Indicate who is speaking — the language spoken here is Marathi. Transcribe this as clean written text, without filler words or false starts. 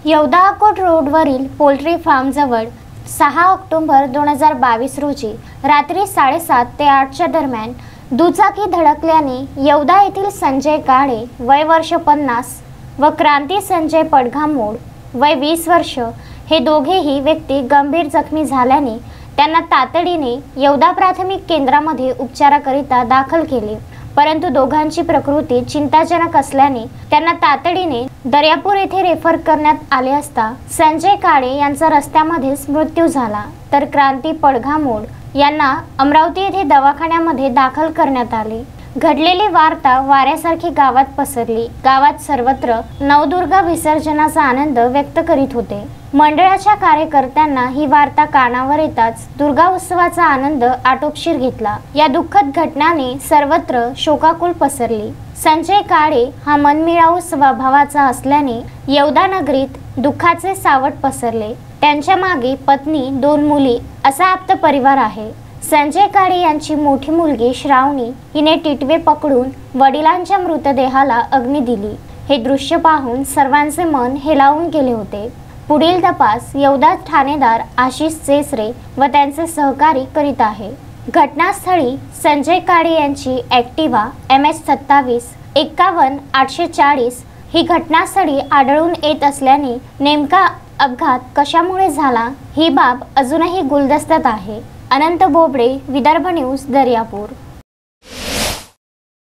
Speaker 1: यवदा-अकोट रोडवरील पोल्ट्री फार्मजवळ 6 ऑक्टोबर 2022 रोजी रात्री 7:30 ते 8च्या दरम्यान दुचाकी धडकल्याने यवदा येथील संजय काळे वय वर्ष 50 व क्रांती संजय पडघामोड वय 20 वर्ष हे दोघेही व्यक्ती गंभीर जखमी झाल्याने त्यांना तातडीने यवदा प्राथमिक केंद्रामध्ये उपचाराकरिता दाखल केले, परंतु दोघांची प्रकृती चिंताजनक असल्याने त्यांना तातडीने दर्यापूर येथे रेफर करण्यात आले असता संजय काळे यांचा रस्त्यामध्येच मृत्यू झाला, तर क्रांती पडघामोड यांना अमरावती येथे दवाखान्यामध्ये दाखल करण्यात आले। घडलेली वार्ता वाऱ्यासारखी गावात पसरली। गावात सर्वत्र नवदुर्गा विसर्जनाचा आनंद व्यक्त करीत होते। मंडळाच्या कार्यकर्त्यांना ही वार्ता कानावर येताच दुर्गा उत्सवाचा आनंद आटोपशीर घेतला। या दुःखद घटनेने सर्वत्र शोकाकुल पसरली। संजय काळे हा मनमिळावू स्वभावाचा असल्याने यवदा नगरीत दुःखाचे सावट पसरले। त्यांच्या मागे पत्नी, 2 मुली असा आप्त परिवार आहे। संजय काळे यांची मोठी मुलगी श्रावणी हिने टिटवे पकडून वडिलांच्या मृतदेहाला अग्नी दिली। हे दृश्य पाहून सर्वांचे मन हेलावून गेले होते। पुढील तपास यवदा ठाणेदार आशिष चेसरे व त्यांचे सहकारी करीत आहे। घटनास्थळी संजय काळे यांची ॲक्टिवा MS27 51 840 ही घटनास्थळी आढळून येत असल्याने नेमका अपघात कशामुळे झाला ही बाब अजूनही गुलदस्त्यात आहे। अनंत बोबडे, विदर्भ न्यूज, दर्यापूर।